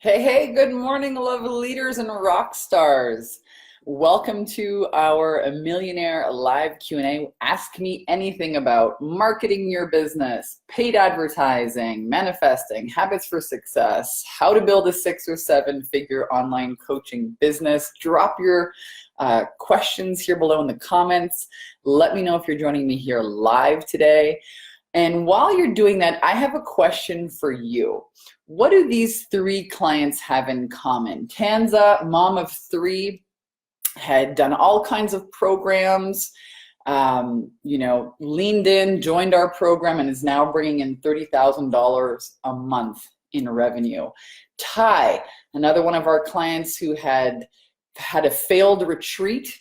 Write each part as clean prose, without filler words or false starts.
Hey, good morning, love leaders and rock stars. Welcome to our Millionaire live Q&A. Ask me anything about marketing your business, paid advertising, manifesting, habits for success, how to build a 6 or 7 figure online coaching business. Drop your questions here below in the comments. Let me know if you're joining me here live today. And while you're doing that, I have a question for you. What do these 3 clients have in common? Tanza, mom of 3, had done all kinds of programs, leaned in, joined our program, and is now bringing in $30,000 a month in revenue. Ty, another one of our clients who had a failed retreat.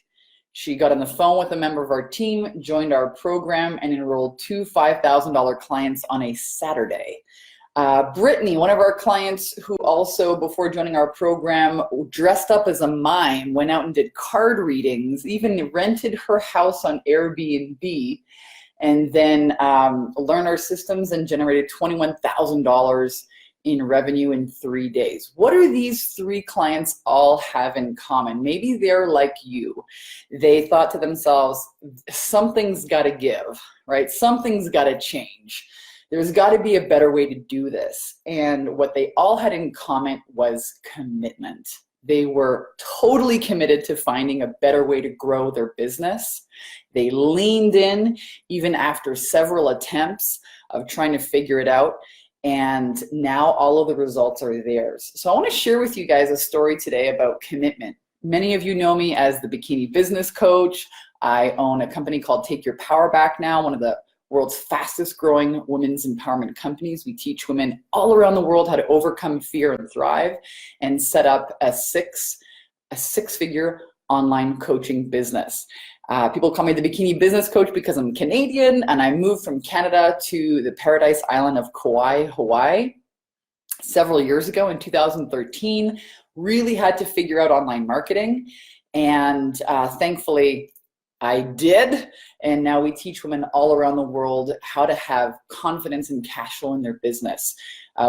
She got on the phone with a member of our team, joined our program, and enrolled 2 $5,000 clients on a Saturday. Brittany, one of our clients who also, before joining our program, dressed up as a mime, went out and did card readings, even rented her house on Airbnb, and then learned our systems and generated $21,000 in revenue in 3 days. What do these 3 clients all have in common? Maybe they're like you. They thought to themselves, something's got to give, right? Something's got to change. There's got to be a better way to do this. And what they all had in common was commitment. They were totally committed to finding a better way to grow their business. They leaned in even after several attempts of trying to figure it out. And now all of the results are theirs. So I want to share with you guys a story today about commitment. Many of you know me as the Bikini business coach. I own a company called Take Your Power Back Now, one of the world's fastest growing women's empowerment companies. We teach women all around the world how to overcome fear and thrive and set up a six-figure online coaching business. People call me the Bikini business coach because I'm Canadian, and I moved from Canada to the paradise island of Kauai, Hawaii, several years ago in 2013. Really had to figure out online marketing, and thankfully I did. And now we teach women all around the world how to have confidence and cash flow in their business.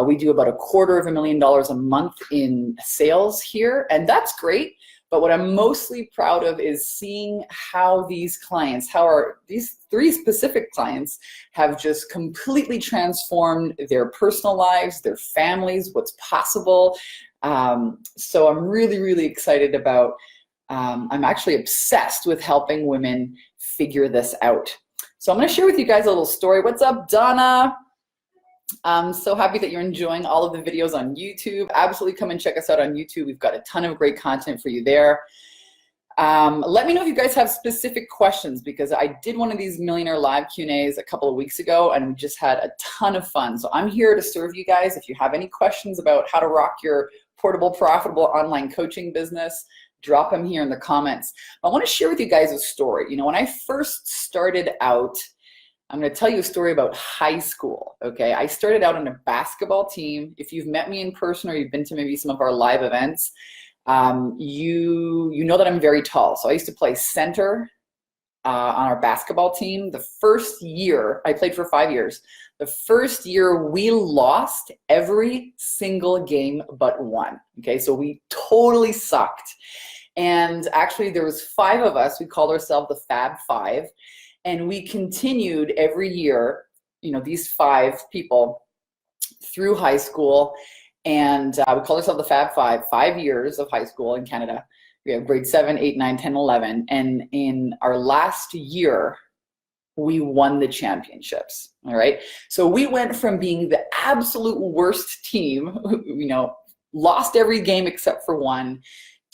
We do about $250,000 a month in sales here, and that's great. But what I'm mostly proud of is seeing how these clients, these 3 specific clients have just completely transformed their personal lives, their families, what's possible. So I'm really, really excited about, I'm actually obsessed with helping women figure this out. So I'm going to share with you guys a little story. What's up, Donna? I'm so happy that you're enjoying all of the videos on YouTube. Absolutely come and check us out on YouTube. We've got a ton of great content for you there. Let me know if you guys have specific questions, because I did one of these Millionaire Live Q&As a couple of weeks ago, and we just had a ton of fun. So I'm here to serve you guys. If you have any questions about how to rock your portable, profitable online coaching business, drop them here in the comments. I want to share with you guys a story. You know, when I first started out, I'm going to tell you a story about high school, okay? I started out on a basketball team. If you've met me in person or you've been to maybe some of our live events, you know that I'm very tall. So I used to play center on our basketball team. The first year, I played for 5 years. The first year, we lost every single game but one, okay? So we totally sucked. And actually, there was 5 of us. We called ourselves the Fab Five. And we continued every year, you know, these 5 people through high school. And we call ourselves the Fab Five, 5 years of high school in Canada. We have grade 7, 8, 9, 10, 11. And in our last year, we won the championships, all right? So we went from being the absolute worst team, you know, lost every game except for one,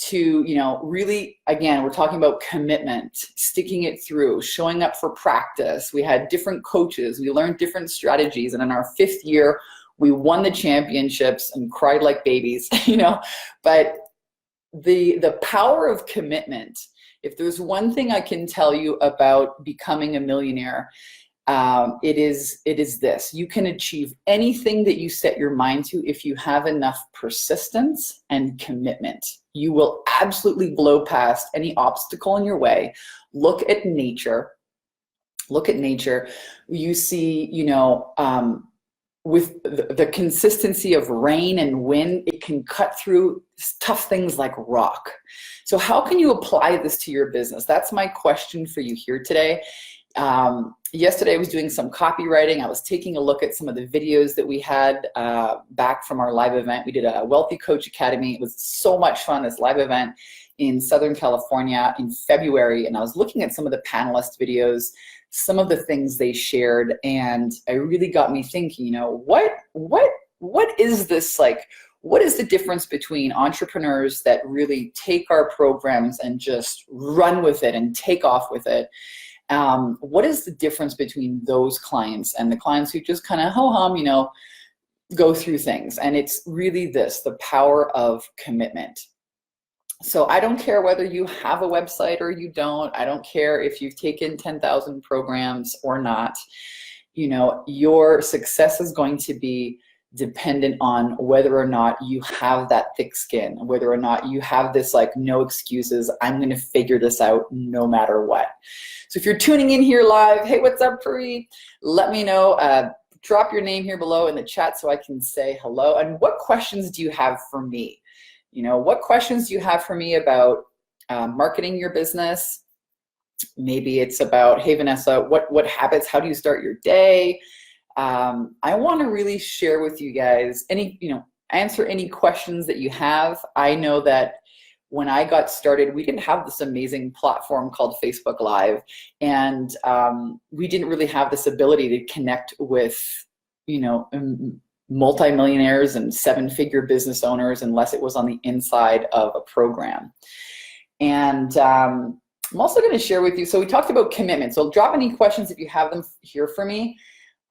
to, you know, really, again, we're talking about commitment, sticking it through, showing up for practice. We had different coaches. We learned different strategies. And in our 5th year, we won the championships and cried like babies, you know. But the power of commitment, if there's one thing I can tell you about becoming a millionaire, it is this: you can achieve anything that you set your mind to if you have enough persistence and commitment. You will absolutely blow past any obstacle in your way. Look at nature. Look at nature. You see, you know, with the consistency of rain and wind, it can cut through tough things like rock. So how can you apply this to your business? That's my question for you here today. Yesterday I was doing some copywriting. I was taking a look at some of the videos that we had back from our live event. We did a Wealthy Coach Academy. It was so much fun, this live event in Southern California in February. And I was looking at some of the panelist videos, some of the things they shared, and it really got me thinking, you know, what is this like? What is the difference between entrepreneurs that really take our programs and just run with it and take off with it? What is the difference between those clients and the clients who just kind of ho-hum, you know, go through things? And it's really this, the power of commitment. So I don't care whether you have a website or you don't. I don't care if you've taken 10,000 programs or not. You know, your success is going to be dependent on whether or not you have that thick skin, whether or not you have this like no excuses, I'm going to figure this out no matter what. So if you're tuning in here live, hey, what's up, Puri? Let me know. Drop your name here below in the chat so I can say hello. And what questions do you have for me? You know, what questions do you have for me about marketing your business? Maybe it's about, hey, Vanessa, what habits, how do you start your day? I want to really share with you guys answer any questions that you have. I know that when I got started, we didn't have this amazing platform called Facebook Live, and we didn't really have this ability to connect with, you know, multimillionaires and seven-figure business owners unless it was on the inside of a program. And I'm also going to share with you, so we talked about commitment. So drop any questions if you have them here for me.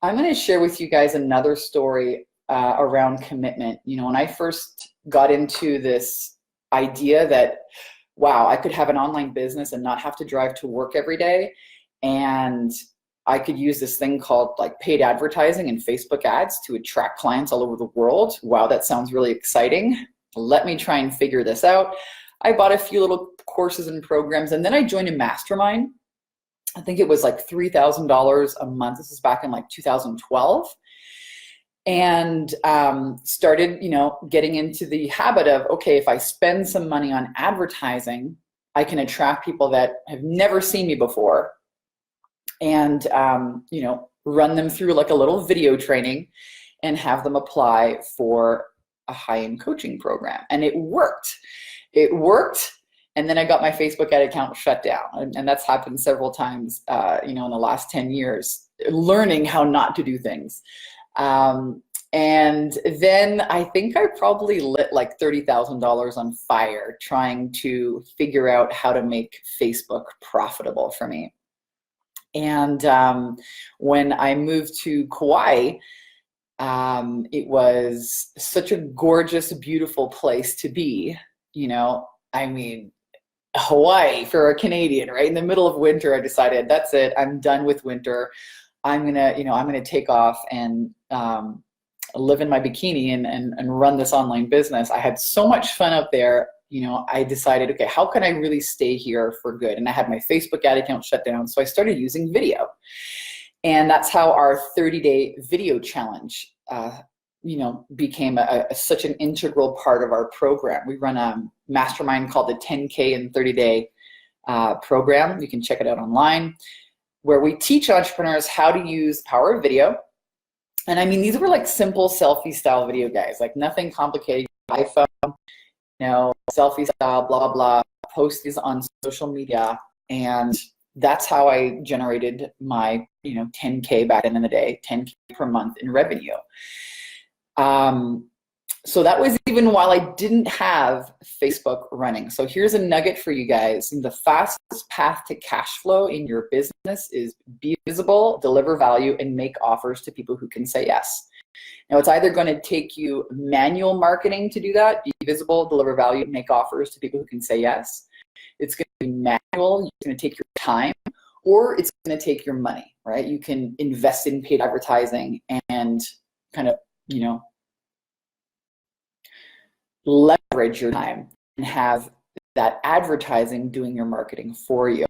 I'm going to share with you guys another story around commitment. You know, when I first got into this idea that, wow, I could have an online business and not have to drive to work every day, and I could use this thing called like paid advertising and Facebook ads to attract clients all over the world. Wow, that sounds really exciting. Let me try and figure this out. I bought a few little courses and programs, and then I joined a mastermind. I think it was like $3,000 a month. This is back in like 2012. And started, you know, getting into the habit of, okay, if I spend some money on advertising, I can attract people that have never seen me before, and you know, run them through like a little video training and have them apply for a high-end coaching program. And it worked. It worked. And then I got my Facebook ad account shut down. And that's happened several times, you know, in the last 10 years, learning how not to do things. And then I think I probably lit like $30,000 on fire trying to figure out how to make Facebook profitable for me. And when I moved to Kauai, it was such a gorgeous, beautiful place to be. You know, I mean, Hawaii for a Canadian, right? In the middle of winter, I decided that's it. I'm done with winter. I'm gonna take off and live in my bikini and run this online business. I had so much fun up there. You know, I decided, okay, how can I really stay here for good? And I had my Facebook ad account shut down, so I started using video. And that's how our 30-day video challenge, you know, became such an integral part of our program. We run a mastermind called the 10K and 30-day program. You can check it out online, where we teach entrepreneurs how to use the power of video. And I mean, these were like simple selfie style video, guys, like nothing complicated. iPhone, you know, selfie style, blah, blah, blah, post these on social media. And that's how I generated my, you know, 10K back in the day, 10K per month in revenue. So that was even while I didn't have Facebook running. So here's a nugget for you guys. The fastest path to cash flow in your business is be visible, deliver value, and make offers to people who can say yes. Now, it's either going to take you manual marketing to do that, be visible, deliver value, make offers to people who can say yes. It's going to be manual, it's going to take your time, or it's going to take your money, right? You can invest in paid advertising and kind of, you know, leverage your time and have that advertising doing your marketing for you.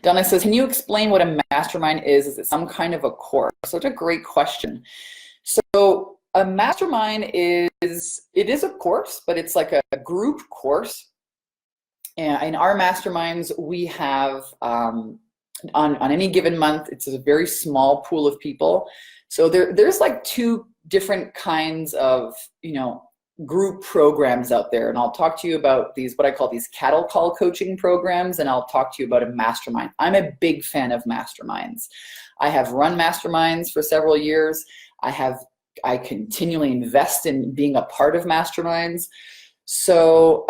Donna says, can you explain what a mastermind is? Is it some kind of a course? Such a great question. So a mastermind is a course, but it's like a group course. And in our masterminds, we have on any given month, it's a very small pool of people. So there's like two different kinds of, group programs out there. And I'll talk to you about these, what I call these cattle call coaching programs. And I'll talk to you about a mastermind. I'm a big fan of masterminds. I have run masterminds for several years. I continually invest in being a part of masterminds. So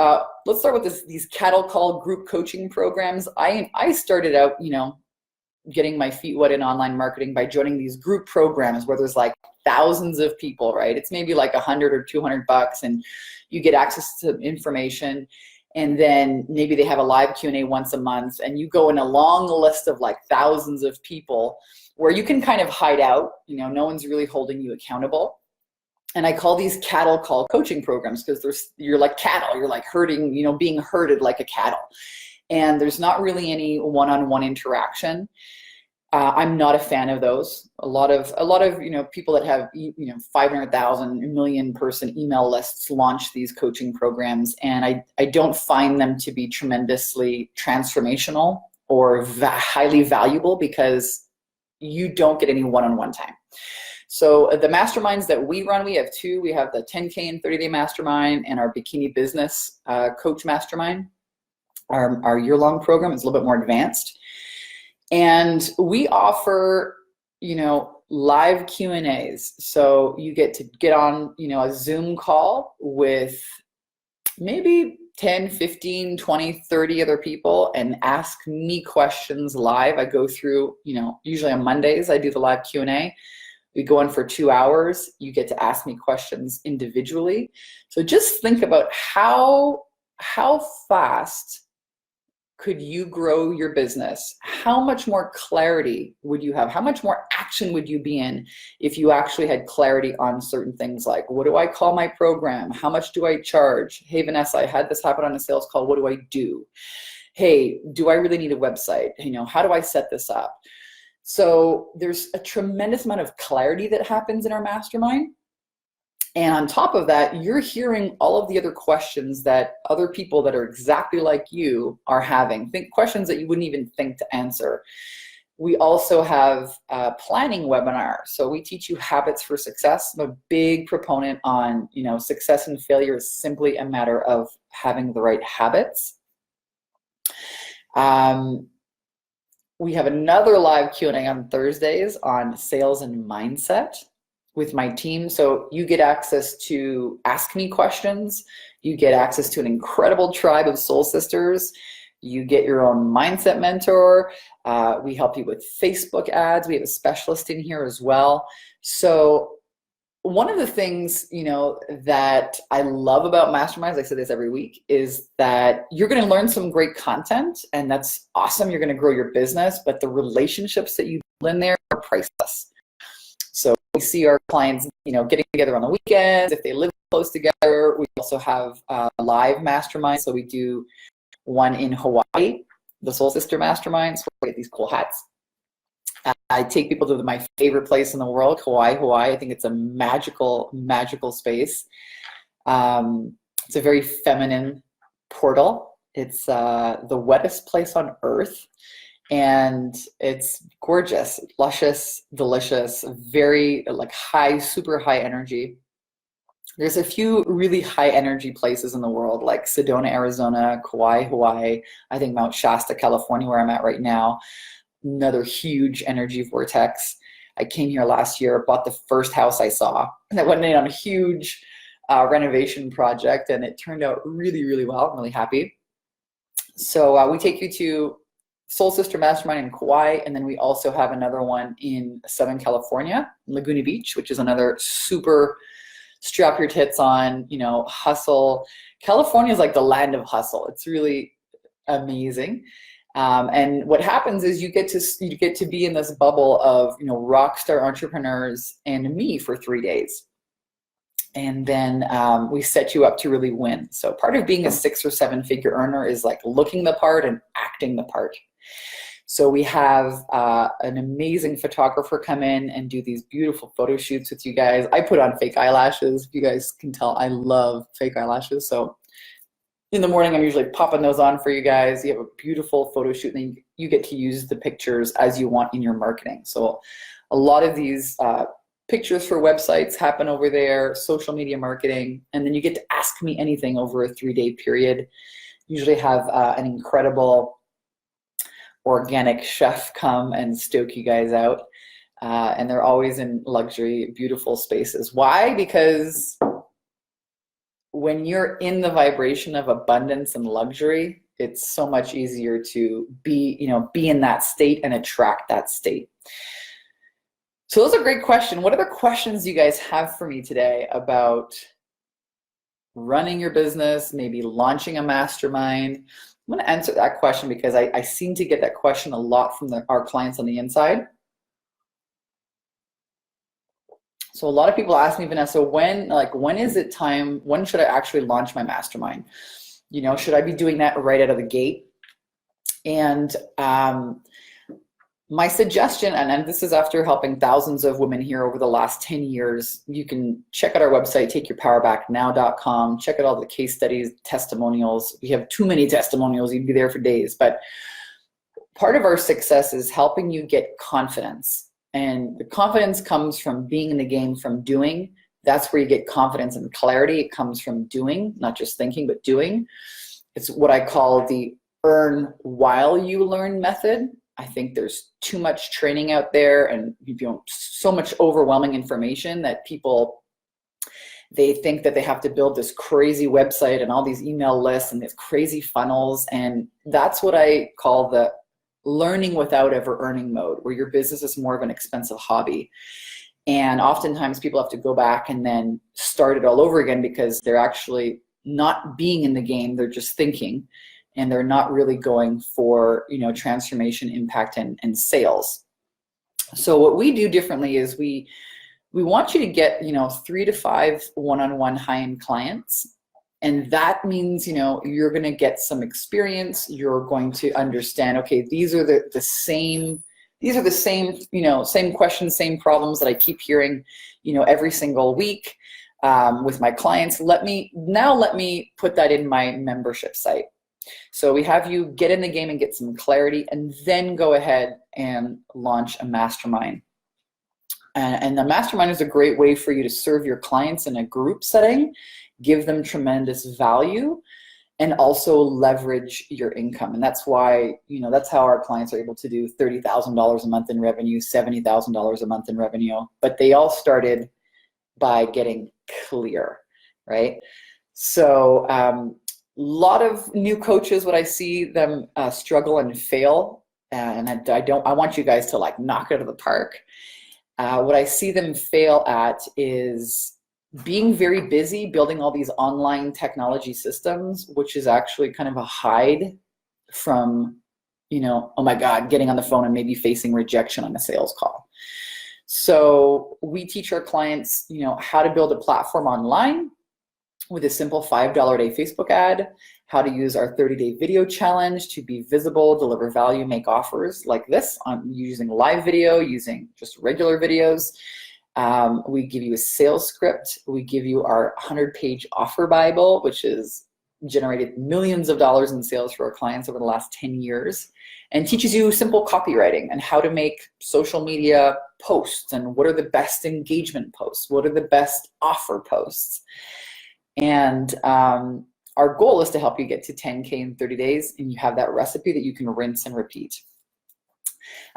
let's start with these cattle call group coaching programs. I started out, getting my feet wet in online marketing by joining these group programs where there's like thousands of people, right? It's maybe like $100 or $200 and you get access to information. And then maybe they have a live Q&A once a month and you go in a long list of like thousands of people where you can kind of hide out, no one's really holding you accountable. And I call these cattle call coaching programs because you're like cattle, you're like herding, being herded like a cattle. And there's not really any one-on-one interaction. I'm not a fan of those. A lot of people that have 500,000 million person email lists launch these coaching programs, and I don't find them to be tremendously transformational or highly valuable because you don't get any one-on-one time. So the masterminds that we run, we have two. We have the 10K and 30-day mastermind and our Bikini business coach mastermind. Our year-long program is a little bit more advanced. And we offer, live Q&As. So you get to get on, a Zoom call with maybe 10, 15, 20, 30 other people and ask me questions live. I go through, usually on Mondays, I do the live Q&A. We go on for 2 hours. You get to ask me questions individually. So just think about how fast could you grow your business? How much more clarity would you have? How much more action would you be in if you actually had clarity on certain things like, what do I call my program? How much do I charge? Hey, Vanessa, I had this happen on a sales call. What do I do? Hey, do I really need a website? How do I set this up? So there's a tremendous amount of clarity that happens in our mastermind. And on top of that, you're hearing all of the other questions that other people that are exactly like you are having. Think questions that you wouldn't even think to answer. We also have a planning webinar. So we teach you habits for success. I'm a big proponent on, success and failure is simply a matter of having the right habits. We have another live Q&A on Thursdays on sales and mindset with my team. So you get access to ask me questions. You get access to an incredible tribe of soul sisters. You get your own mindset mentor. We help you with Facebook ads. We have a specialist in here as well. So one of the things, that I love about masterminds, I say this every week, is that you're going to learn some great content, and that's awesome. You're going to grow your business, but the relationships that you build in there are priceless. So we see our clients, getting together on the weekends. If they live close together, we also have live masterminds. So we do one in Hawaii, the Soul Sister Mastermind. So we get these cool hats. I take people to my favorite place in the world, Hawaii. I think it's a magical, magical space. It's a very feminine portal. It's the wettest place on earth. And it's gorgeous, luscious, delicious, very high, super high energy. There's a few really high energy places in the world like Sedona, Arizona, Kauai, Hawaii. I think Mount Shasta, California, where I'm at right now. Another huge energy vortex. I came here last year, bought the first house I saw, and I went in on a huge renovation project, and it turned out really, really well. I'm really happy. So we take you to Soul Sister Mastermind in Kauai, and then we also have another one in Southern California, Laguna Beach, which is another super strap your tits on, hustle. California is like the land of hustle. It's really amazing. And what happens is you get to be in this bubble of rock star entrepreneurs and me for 3 days. And then we set you up to really win. So part of being a 6 or 7 figure earner is like looking the part and acting the part. So we have an amazing photographer come in and do these beautiful photo shoots with you guys. I put on fake eyelashes. If you guys can tell, I love fake eyelashes. So in the morning, I'm usually popping those on for you guys. You have a beautiful photo shoot, and then you get to use the pictures as you want in your marketing. So a lot of these pictures for websites happen over there, social media marketing, and then you get to ask me anything over a 3-day period. Usually have an incredible organic chef come and stoke you guys out. And they're always in luxury, beautiful spaces. Why? Because when you're in the vibration of abundance and luxury, it's so much easier to be in that state and attract that state. So those are a great question. What other questions do you guys have for me today about running your business, maybe launching a mastermind? I'm going to answer that question because I seem to get that question a lot from our clients on the inside. So a lot of people ask me, Vanessa, when is it time? When should I actually launch my mastermind? Should I be doing that right out of the gate? And my suggestion, and this is after helping thousands of women here over the last 10 years, you can check out our website, takeyourpowerbacknow.com, check out all the case studies, testimonials. We have too many testimonials, you'd be there for days. But part of our success is helping you get confidence. And the confidence comes from being in the game, from doing. That's where you get confidence and clarity. It comes from doing, not just thinking, but doing. It's what I call the earn while you learn method. I think there's too much training out there and so much overwhelming information that they think that they have to build this crazy website and all these email lists and these crazy funnels. And that's what I call the learning without ever earning mode, where your business is more of an expensive hobby. And oftentimes people have to go back and then start it all over again because they're actually not being in the game, they're just thinking, and they're not really going for transformation, impact, and sales. So what we do differently is we want you to get 3 to 5 one-on-one high-end clients. And that means, you're going to get some experience. You're going to understand, okay, these are the same questions, same problems that I keep hearing, every single week with my clients. Let me put that in my membership site. So we have you get in the game and get some clarity, and then go ahead and launch a mastermind. And the mastermind is a great way for you to serve your clients in a group setting, give them tremendous value, and also leverage your income. And that's why, that's how our clients are able to do $30,000 a month in revenue, $70,000 a month in revenue. But they all started by getting clear, right? So a lot of new coaches, what I see them struggle and fail, and I want you guys to knock it out of the park. What I see them fail at is being very busy building all these online technology systems, which is actually kind of a hide from, oh my God, getting on the phone and maybe facing rejection on a sales call. So we teach our clients, how to build a platform online with a simple $5 a day Facebook ad, how to use our 30-day video challenge to be visible, deliver value, make offers like this on using live video, using just regular videos. We give you a sales script. We give you our 100-page offer Bible, which has generated millions of dollars in sales for our clients over the last 10 years, and teaches you simple copywriting and how to make social media posts and what are the best engagement posts, what are the best offer posts. And our goal is to help you get to 10K in 30 days, and you have that recipe that you can rinse and repeat.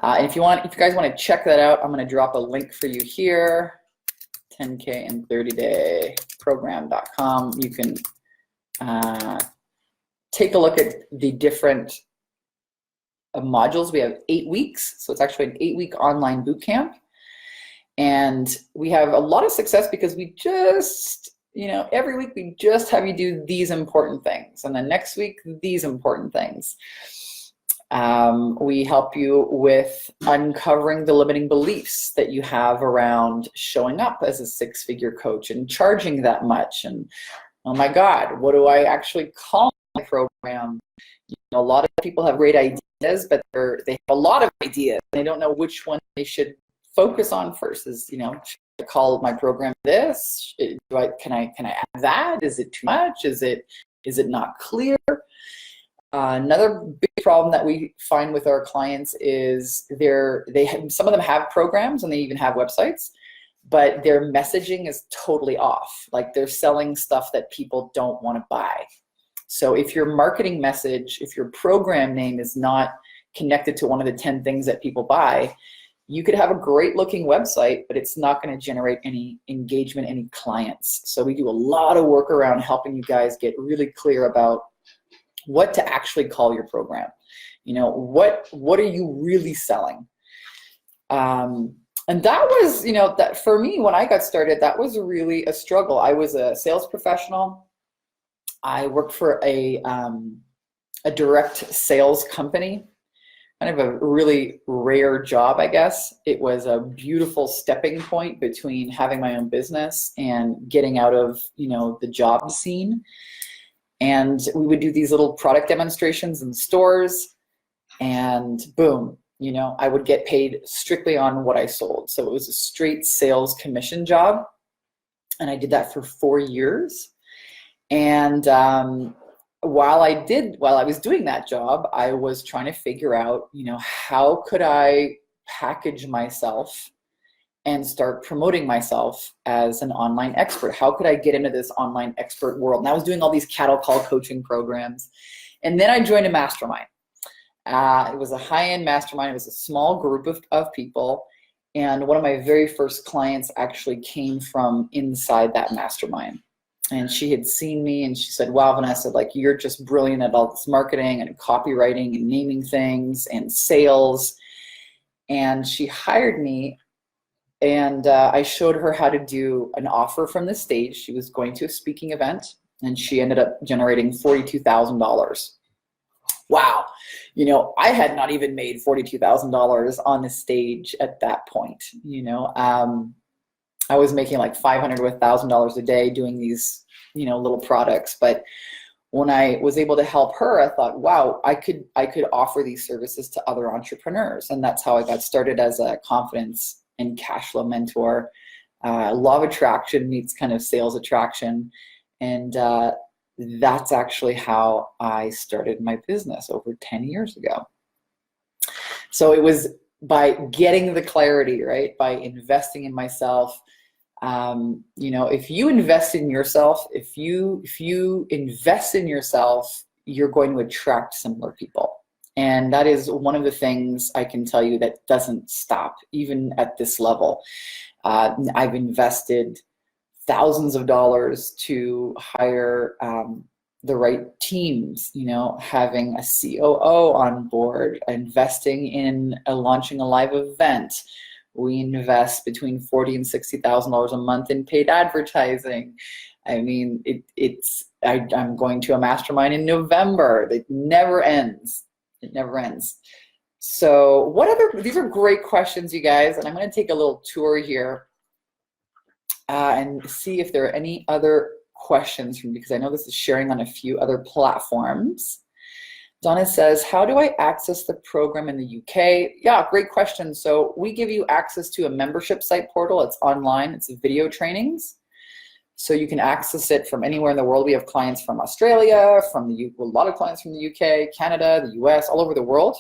And if you guys want to check that out, I'm going to drop a link for you here, 10K in 30-day program.com. You can take a look at the different modules. We have 8 weeks, so it's actually an 8-week online boot camp. And we have a lot of success because we just, every week we just have you do these important things. And then next week, these important things. We help you with uncovering the limiting beliefs that you have around showing up as a 6-figure coach and charging that much. And oh my God, what do I actually call my program? A lot of people have great ideas ideas, but they have a lot of ideas. They don't know which one they should focus on first. Is, you know, should I call my program this? Can I add that? Is it too much? Is it not clear? Another big problem that we find with our clients is some of them have programs and they even have websites, but their messaging is totally off. Like, they're selling stuff that people don't want to buy. So if your marketing message, if your program name is not connected to one of the 10 things that people buy, you could have a great looking website, but it's not going to generate any engagement, any clients. So we do a lot of work around helping you guys get really clear about what to actually call your program. You know, what are you really selling? And that was, you know, that for me, when I got started, that was really a struggle. I was a sales professional. I worked for a direct sales company, kind of a really rare job, I guess. It was a beautiful stepping point between having my own business and getting out of, you know, the job scene. And we would do these little product demonstrations in stores, and boom, you know, I would get paid strictly on what I sold. So it was a straight sales commission job. And I did that for 4 years. And while I was doing that job, I was trying to figure out, you know, how could I package myself and start promoting myself as an online expert? How could I get into this online expert world? And I was doing all these cattle call coaching programs. And then I joined a mastermind. It was a high-end mastermind. It was a small group of people. And one of my very first clients actually came from inside that mastermind. And she had seen me and she said, wow, Vanessa, like, you're just brilliant at all this marketing and copywriting and naming things and sales. And she hired me. And I showed her how to do an offer from the stage. She was going to a speaking event, and she ended up generating $42,000. Wow. You know, I had not even made $42,000 on the stage at that point. You know, I was making like $500 to $1,000 a day doing these, you know, little products. But when I was able to help her, I thought, wow, I could offer these services to other entrepreneurs. And that's how I got started as a confidence and cash flow mentor. Law of attraction meets kind of sales attraction. And that's actually how I started my business over 10 years ago. So it was by getting the clarity, right? By investing in myself. You know, if you invest in yourself, if you invest in yourself, you're going to attract similar people. And that is one of the things I can tell you that doesn't stop, even at this level. I've invested thousands of dollars to hire the right teams, you know, having a COO on board, investing in launching a live event. We invest between $40,000 and $60,000 a month in paid advertising. I mean, I'm going to a mastermind in November. It never ends. It never ends. So these are great questions, you guys, and I'm going to take a little tour here and see if there are any other questions because I know this is sharing on a few other platforms. Donna says, how do I access the program in the UK? Yeah, great question. So we give you access to a membership site portal. It's online. It's video trainings. So you can access it from anywhere in the world. We have clients from Australia, a lot of clients from the UK, Canada, the US, all over the world.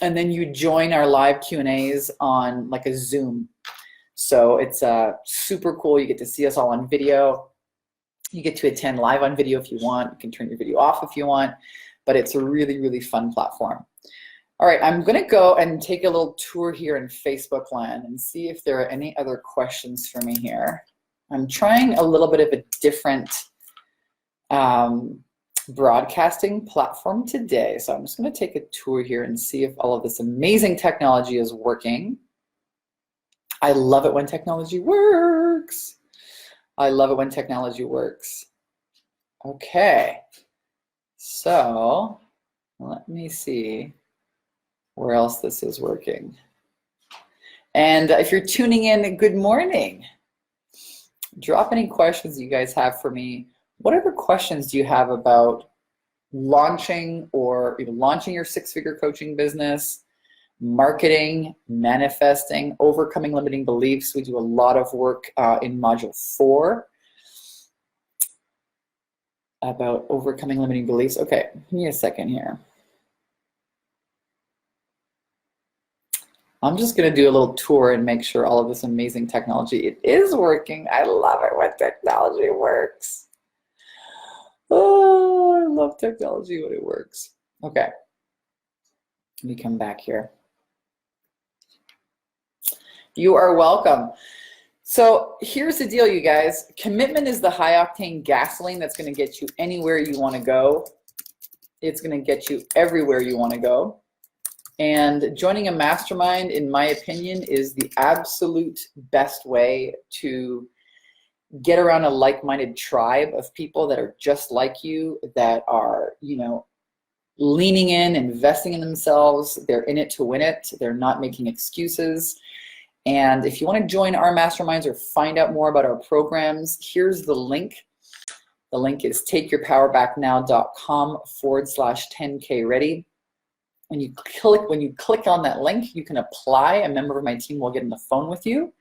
And then you join our live Q&As on like a Zoom. So it's super cool. You get to see us all on video. You get to attend live on video if you want. You can turn your video off if you want. But it's a really, really fun platform. All right, I'm going to go and take a little tour here in Facebook land and see if there are any other questions for me here. I'm trying a little bit of a different broadcasting platform today. So I'm just going to take a tour here and see if all of this amazing technology is working. I love it when technology works. I love it when technology works. Okay. So let me see where else this is working. And if you're tuning in, good morning. Drop any questions you guys have for me. What other questions do you have about launching or launching your six-figure coaching business, marketing, manifesting, overcoming limiting beliefs. We do a lot of work in module 4 about overcoming limiting beliefs. Okay, give me a second here. I'm just going to do a little tour and make sure all of this amazing technology, it is working. I love it when technology works. Oh, I love technology when it works. Okay, let me come back here. You are welcome. So here's the deal, you guys. Commitment is the high octane gasoline that's going to get you anywhere you want to go. It's going to get you everywhere you want to go. And joining a mastermind, in my opinion, is the absolute best way to get around a like-minded tribe of people that are just like you, that are, leaning in, investing in themselves. They're in it to win it. They're not making excuses. And if you want to join our masterminds or find out more about our programs, here's the link. The link is takeyourpowerbacknow.com/10K ready. When you click on that link, you can apply. A member of my team will get on the phone with you,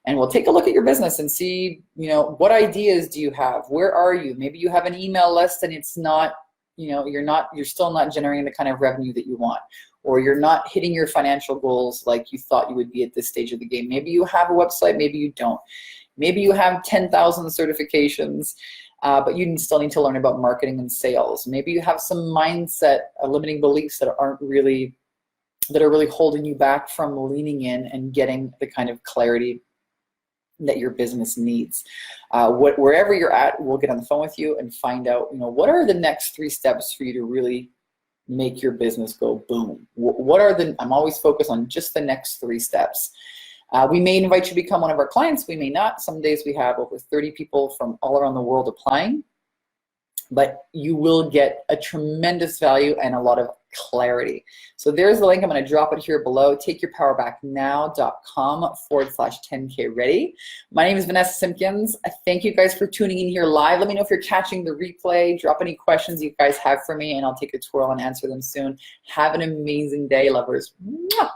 and we'll take a look at your business and see, what ideas do you have? Where are you? Maybe you have an email list and it's not, you're still not generating the kind of revenue that you want, or you're not hitting your financial goals like you thought you would be at this stage of the game. Maybe you have a website, maybe you don't. Maybe you have 10,000 certifications, but you still need to learn about marketing and sales. Maybe you have some mindset, limiting beliefs that are really holding you back from leaning in and getting the kind of clarity that your business needs. Wherever you're at, we'll get on the phone with you and find out, what are the next 3 steps for you to really make your business go boom. I'm always focused on just the next 3 steps. We may invite you to become one of our clients. We may not. Some days we have over 30 people from all around the world applying, but you will get a tremendous value and a lot of clarity. So there's the link. I'm going to drop it here below. takeyourpowerbacknow.com/10K ready. My name is Vanessa Simpkins. Thank you guys for tuning in here live. Let me know if you're catching the replay. Drop any questions you guys have for me, and I'll take a twirl and answer them soon. Have an amazing day, lovers. Mwah!